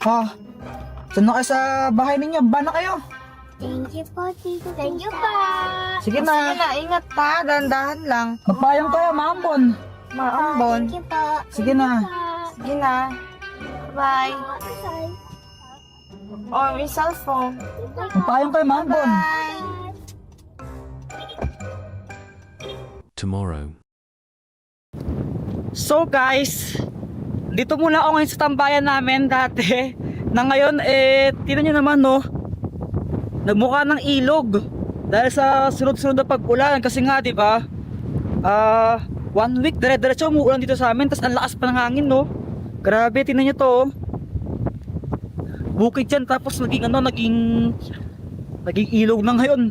Saan na kayo sa bahay ninyo? Ba na kayo? Thank you po, Tito. Thank you po. Sige na. Sige na, ingat pa. Dahan-dahan lang. Magpayong kayo, maambon. Maambon. Thank you po. Sige na. Sige na. Bye. Bye. Oh, may cellphone. Magpayong kayo, maambon. Bye. Tomorrow. So guys, dito muna ako ngayon sa tambayan namin dati. Na ngayon, tingnan nyo naman, no? Nagmukha ng ilog. Dahil sa sunod-sunod na pag-ulan. Kasi nga, di ba? 1 week, dire-diretso umuulan dito sa amin. Tapos ang lakas pa ng hangin, no? Grabe, tingnan nyo to, oh. Bukid dyan, tapos naging ilog na ngayon.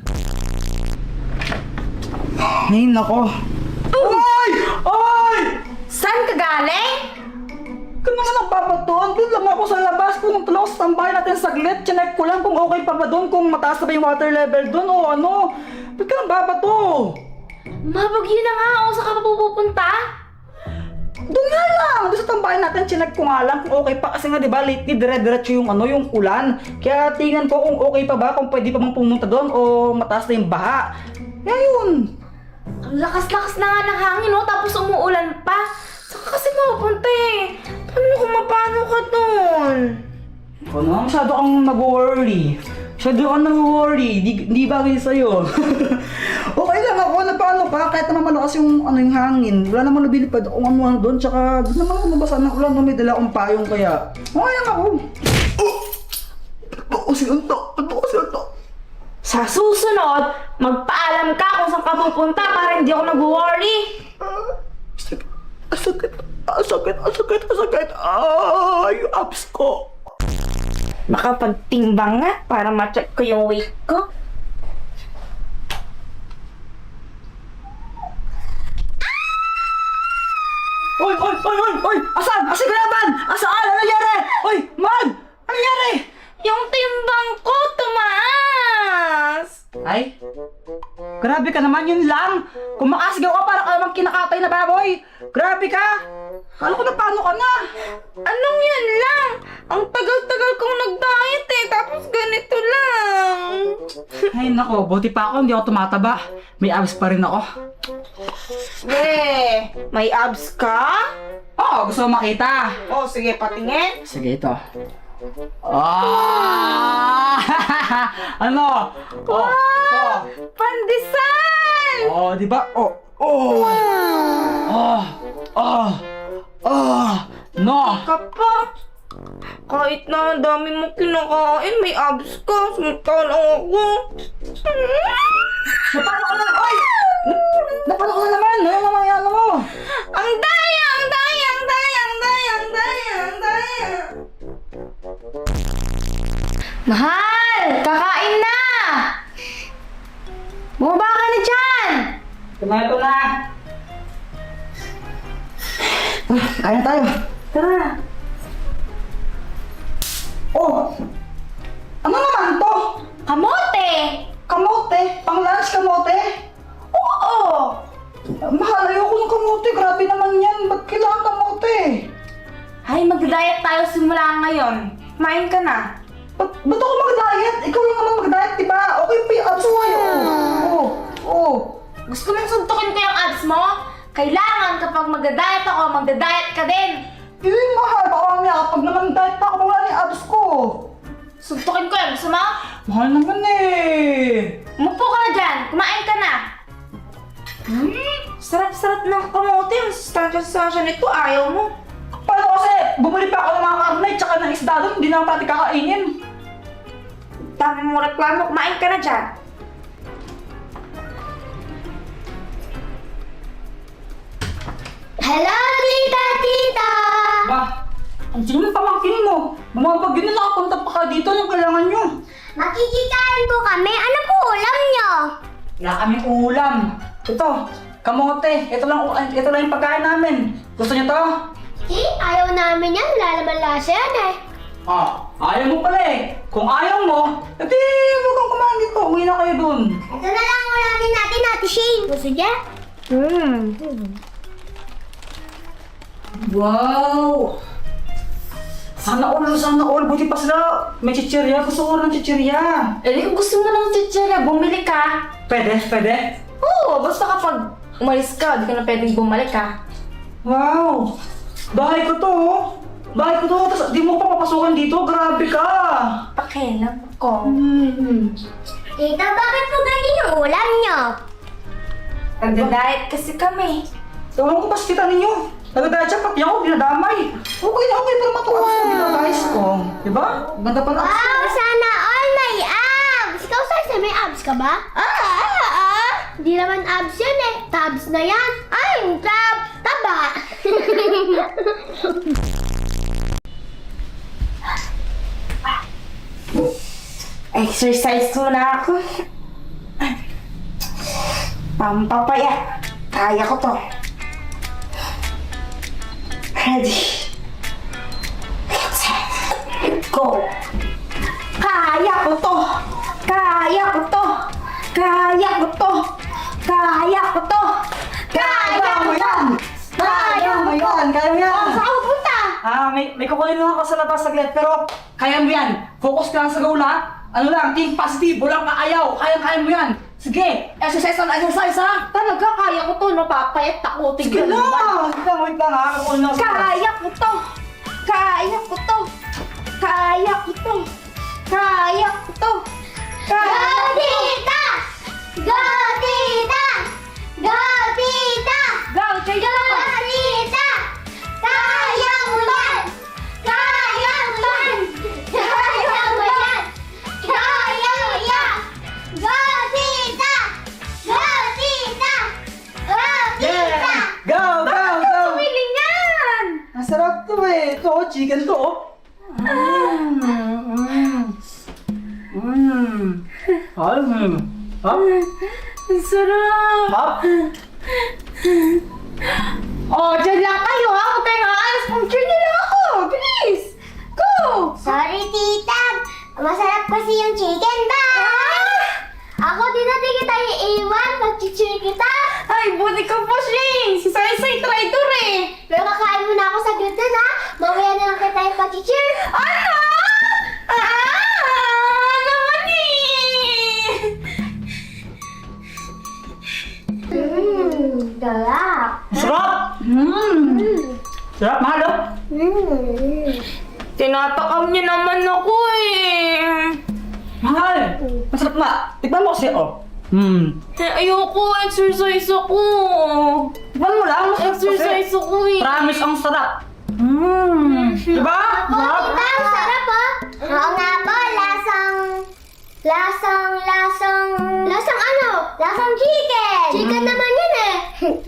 Ngayon ako. Ay! Ay! Saan ka galing? Kung naman nagpapaton, doon lang ako sa labas. Kung tulang sa tambayan natin saglit, chinek ko lang kung okay pa ba doon, kung mataas na ba yung water level doon o ano. Ba't ka nagbabato? Mabagyo na nga ako. Saan ka pa pupunta? Doon nga lang, doon sa tambayan natin, chinek ko nga lang kung okay pa. Kasi nga diba, lately dire-diretso yung ano, yung ulan. Kaya tingnan ko kung okay pa ba, kung pwede pa bang pumunta doon o mataas na yung baha. Ngayon. Ang lakas-lakas na nga ng hangin, no? Tapos umuulan pa. Saan ka kasi mapupunta eh? Mapano ka doon? Ano, masyado kang nag-worry. Masyado kang nag-worry. Di bagay sa'yo. Okay lang ako, paano pa? Kahit naman malakas yung, yung hangin. Wala naman nabilipad kung ano doon. Tsaka doon naman ako nabasa ng ulan. May dala akong payong kaya. Okay lang ako. Ano kasi ito? Ano kasi ito? Sa susunod, magpaalam ka kung saan ka pupunta para hindi ako nag-worry. Asakit. Ay, yung abs ko. Makapagtimbang nga para ma-check ko yung weight ko. Oy! Asan? Asan ka naman? Asaan? Ano nangyari? Oy, Mag! Ano nangyari? Yung timbang ko tumaas! Ay, grabe ka naman, yun lang. Kung makasigaw ka, parang ka namang kinakatay na baboy. Grabe ka. Kala ko na paano ka na. Anong yan lang? Ang tagal-tagal kong nag-diet eh, tapos ganito lang. Ay nako, buti pa ako, hindi ako tumataba. May abs pa rin ako. May abs ka? Oo, gusto mo makita? Oh, sige, patingin. Sige, ito. Ah! Ano? Oh. Pandesal! Oh, di ba? No. Kapa. Kahit na ang dami mo kinakain, may abs ka. Samantalang ako. Napano ka na? Oy! Napano ka na naman? Ano yung mamayano mo? Ang daya! Mahal! Kakain na! Bumaba ka na dyan! Tumayo na. Kaya tayo. Tara! Oh! Ano naman to? Kamote! Kamote? Pang-lunch kamote? Oo! Mahal, ayoko ng kamote. Grabe naman yan. Ba't kailangan kamote? Ay, mag-diet tayo simula ngayon. Kumain ka na. Ba't ako mag-diet? Ikaw lang naman mag-diet, diba? Okay pa yung abs mo yun. Oo. Gusto mong suntukin ko yung abs mo? Kailangan kapag mag-diet ako, mag-diet ka din. Hindi, mahal. Baka mamaya kapag naman diet ako, mawala yung abs ko. Suntukin ko yan. Gusto mo? Mahal naman eh. Umupo ka na dyan. Kumain ka na. Sarap-sarap ng kamote. Sustansya nito. Ayaw mo. Paano kasi? Bumili pa ako ng mga karne tsaka ng isda doon. Hindi naman pati kakainin. Dami mo reklamo. Kumain ka na dyan. Hello, tita! Ba? Ang sino ng pamangkin mo? Bumabag yun na nakapunta pa ka dito. Anong kailangan nyo? Makikikain po kami. Ano po ulam nyo? Wala kaming ulam. Ito, kamote. Ito lang yung pagkain namin. Gusto nyo to? Ayaw namin yan. Lalaban lasa yan eh. Ayaw mo pala eh. Kung ayaw mo, edi huwag kang kumain dito. Uwi na kayo dun. Ito na lang ulamin natin, Ate Shane. Gusto niya? Wow! Sana all. Buti pa sila may chichirya. Gusto ko ng chichirya. Eh, kung gusto mo ng chichirya, bumili ka. Pwede? Oo, basta kapag umalis ka, di ka na pwedeng bumalik ka. Wow! Bahay ko to, oh. Tapos di mo pa papasukan dito. Grabe ka! Pakialam ko. Tita, bakit po ganyan yung ulam niyo? Nagda-diet kasi kami. Ewan ko ba sa kita ninyo? Nagdadaya siya, pati ako, dinadamay. Okay na, pero matuwa sa guys ko. Diba? Ganda pa na. Wow, sana all may abs! Ikaw, Sarsa, may abs ka ba? Di naman abs yan eh. Tabs na yan. Ay, taba. Exercise muna ako. Pampapaya. Kaya ko to. Ready. Go. Kaya ko to. Kaya ko to. Kaya ko to. Kaya ko to. Kaya ko to. Kaya mo yan! Saan ka pupunta? May kukunin lang ako sa labas saglit, pero kaya mo yan. Focus ka lang sa goal, ha? Ano lang, think positive, walang kaayaw. Kaya mo yan. Sige, exercise, ha? Talaga, kaya ko to. Napapayat ako. Sige Tignan mo ba? na! Wait lang, ha? Kukunin lang ako sa labas. Kaya ko to. Kaya ko to. Kaya ko to. Kaya ko to. Go, tita! Go, tita! Go, tita! Go, try Go, tita! Kaya mo yan! Kaya mo yan! Kaya mo yan! Kaya mo yan! Go, tita! Go, tita! Go, tita! Go! Pilingan! Masarap to eh. Ito, chicken to. Ang sarap! Oh, dyan lang kayo ha! Huwag tayong aalas. Puncture na lang ako! Bilis! Go! Sorry, tita. Masarap kasi yung chicken ba? Ako din na di kita iiwan. Mag-cheer kita. Ay, buti ka po, Shane! Si Sai-Sai traitor eh! Pero kakain mo na ako sa gluten ha. Mamaya na lang kita yung pag-cheer. Ano? Naman eh! Galap. Sarap! Sarap, mahal, oh. Tinatakam niyo naman ako eh. Mahal! Masarap nga. Tikman mo kasi, oh. Ayoko, exercise ako. Tikman mo lang, masarap kasi. Exercise ako eh. Promise, ang sarap. Diba? Oh, Sarap. tita, ang sarap oh. Oo nga po, lasang ano? Lasang chicken. Chicken naman yun eh.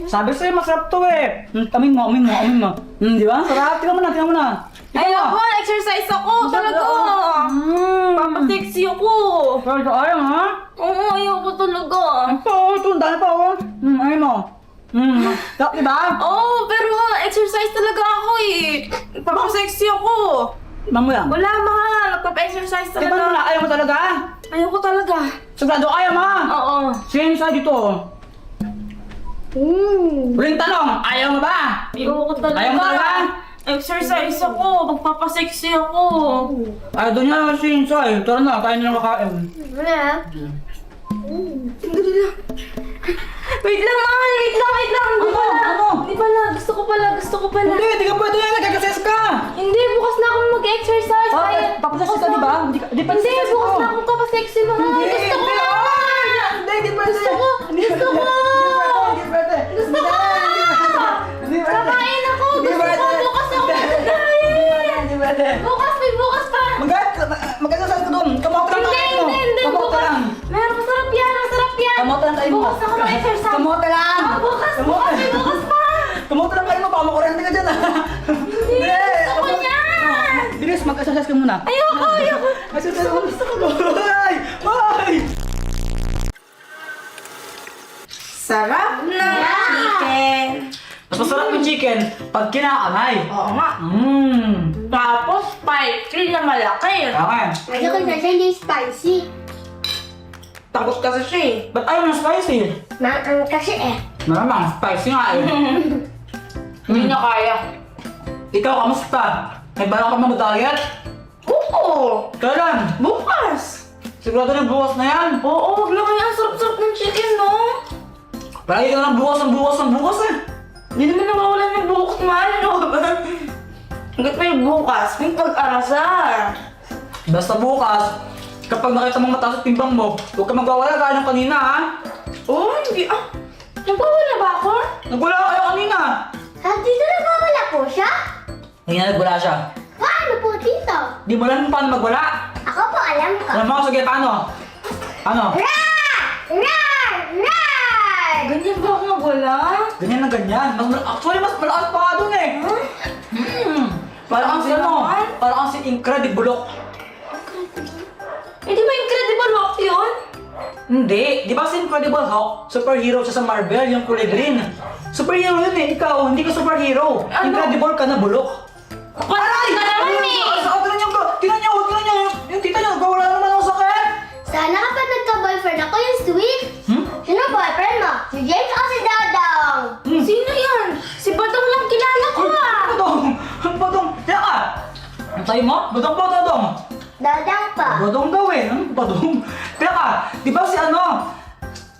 Sabi sa'yo, masarap to eh. Amin mo. Di ba? Sarap. Tingnan mo na. Ayoko, exercise ako talaga. Papasexy ako. Pero ayaw, ha? Oo, ayoko talaga. Ito, dahil pa, oh. Ayaw mo. Sarap, diba? Oo, pero exercise talaga ako eh. Papasexy ako. Tingnan mo yan. Wala mahal, nagpapa-exercise Tingnan mo talaga. na, ayaw mo talaga? Ayoko talaga. Sigurado ayaw mo. Oo. Sige sa dito. Huling tanong, ayaw mo ba? Ayoko talaga. Ayaw mo talaga? Exercise ako, magpapasexy ako. Ayaw doon niya si Insay. Tara na, tayo na lang kakain. Wait lang, mahal, wait lang. Hindi Ano? pala. Ano? Hindi pala, gusto ko pala. Hindi ka pwede yan, nagkakases ka. Hindi, bukas na ako mag-exercise. Papasas ka, di ba? Hindi Hindi, bukas na akong kapasexy, mahal. Gusto ko. Hindi pwede. Gusto ko. Hindi pwede. Gusto ko. Kakain ako. Gusto ko. Bukas ako mag-diet. Hindi pwede. Bukas, may bukas pa. Mag-exercise ka doon. Kamot ka lang kain mo. Hindi. Kamot ka lang. Meron, masarap yan. Kamot ka lang kain mo. Bukas ako mag-exercise. Kamot ka lang. Bukas, may bukas pa. Kamot ka lang kain mo. Baka makurente ka dyan. Hindi. Gusto ko yan. Bilis, mag-exercise ka muna. Ayoko. Exercise mo. Gusto ko. Ay! Sarap na chicken. Mas masarap yung chicken pag kinakamay. Oo nga. Tapos spicy na malaki. Okay. Ayoko na siya hindi spicy. Takot kasi siya eh. Ba't ayaw ng spicy? Maang kasi eh. Malamang, spicy nga eh. Hindi na kaya. Ikaw, kamusta? May balak ka mag-diet? Oo! Kailan? Bukas! Sigurado na bukas na yan. Oo, wag lang kaya ang sarap-sarap ng chicken, no? Palagi ka lang bukas eh. Hindi naman nawawalan ng bukas, mahal, no? Hanggat may bukas, may pag-arasar. Basta bukas, kapag nakita mong mataas at timbang mo, huwag ka magwawala gaya ng kanina ha. Oo, hindi nagpawala ba ako? Nagwala kayo kanina. Dito na ba wala po siya? Kanina nagwala siya. Paano po dito? Di mo alam kung paano magwala. Ako po alam ko. Alam mo, sige, paano? Ano? Ganyan ba ako magwala? Ganyan na ganyan. Actually, mas malakas pa nga dun eh. Parang si ano? Parang si Incredible. Eh, di ba Incredible Hulk yun? Hindi. Di ba si Incredible Hulk? Superhero siya sa Marvel, yung kulay green. Superhero yun eh. Ikaw, hindi ka superhero. Ano? Incredible ka na bulok. Parang ka naman eh! Tinan niyo, yung tita niyo, nagwawala naman ako sakit. Sana kapag nagka-boyfriend ako yung sweet. Sino boyfriend mo? Si James o si Dodong? Sino yan? Si Badong lang kilala ko ah! Badong, teka ka. Ang sayo mo? Badong po, Dodong. Dodong po. Badong daw eh. Ano badong? Teka, di ba si ano?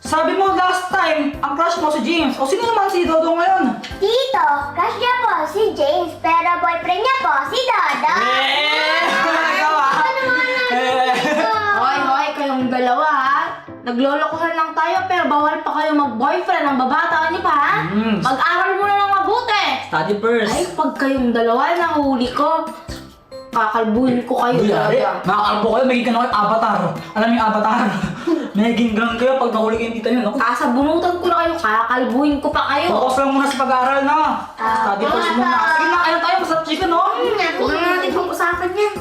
Sabi mo last time, ang crush mo si James. O sino naman si Dodong ngayon? Tito, crush niya po si James, pero boyfriend niya po si Dodong. Hoy, kayong dalawa ha? Naglolokohan lang tayo pero bawal pa kayo mag-boyfriend. Ang babataan niyo pa ha? Mag-aral muna ng mabuti. Study first. Ay, pag kayong dalawa nahuli ko, kakalbuhin ko kayo talaga. Makakalbo kayo, magiging ka na kayo avatar. Alam niyo yung avatar? Magiging gang kayo pag nahuli kayo yung tita niyo, no? Sasabunutan ko na kayo, kakalbuhin ko pa kayo. Focus lang muna sa pag-aaral na. Study first muna. Sige na, ayaw tayo, masarap chicken, no? Huwag na natin pag-usapan yan.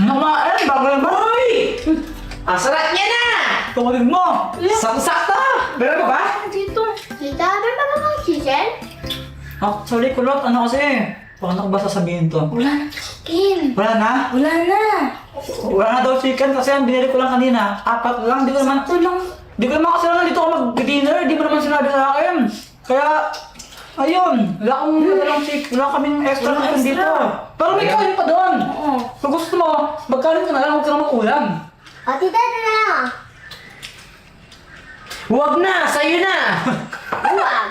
Namaan, bago naman. Uy! Ang sarap niya na! Tumalig mo. Sakta! Meron ka ba? Dito. Tita, meron pa ba bang chicken? Sorry, kulot. Ano kasi? Paano ko ba sasabihin to? Wala na chicken. Wala na? Wala na. Wala na daw chicken kasi ang binili ko lang kanina. 4 lang. Di ko naman... Ito lang. Di ko naman kasi lang dito ako mag-dinner. Di mo naman sinabi sa akin. Kaya... Ayun. Wala kaming extra Walang chicken extra. dito. Pero may kanin pa doon. Oo. Kung gusto mo, magkanin ka na lang. Huwag ka na mag-ulam. O, tita, ito na lang. Huwag na! Sa'yo na! Huwag.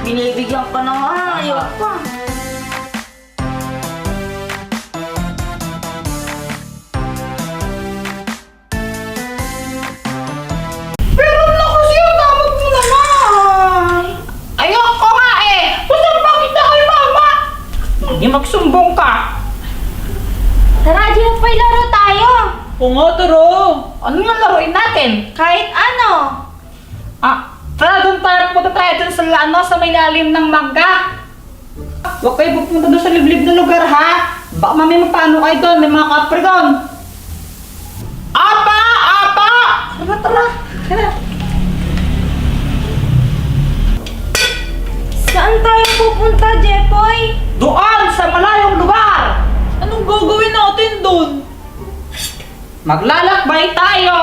Binibigyan ka na nga. Ayaw pa. Pero na kasi yung tawag mo naman! Ayoko nga eh! Masambang kita kay mama! Hindi magsumbong ka! Tara, di pa laro tayo! Oo nga, taro. Ano nga laruin natin? Kahit ano! Tara, doon tayo. Punta tayo dun sa, sa may lalim ng mangga. Huwag kayo pupunta doon sa liblib na lugar, ha? Baka mamaya magpaano kayo doon. May mga kapre doon. Apa! Apa! Tara. Saan tayo pupunta, Jepoy? Doon sa malayong lugar. Anong gagawin natin doon? Maglalakbay tayo.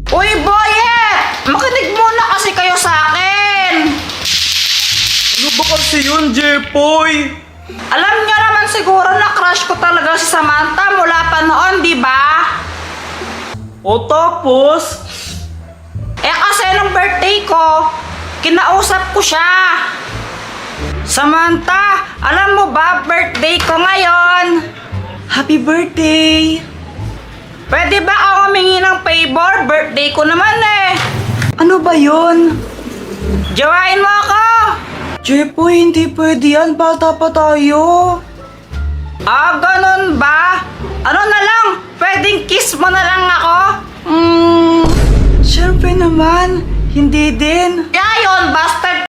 Uy, Boyet! Makinig muna kasi kayo sa akin! Ano ba kasi yun, Jepoy? Alam niyo naman siguro na crush ko talaga si Samantha mula pa noon, di ba? O tapos? Kasi nung birthday ko, kinausap ko siya. Samantha, alam mo ba, birthday ko ngayon? Happy birthday! Pwede ba ako humingi ng favor? Birthday ko naman eh. Ano ba yun? Jawain mo ako! Jepoy, hindi pwede yan. Bata pa tayo. Ganun ba? Ano na lang? Pwedeng kiss mo na lang ako? Siyempre naman. Hindi din. Kaya yun, bastard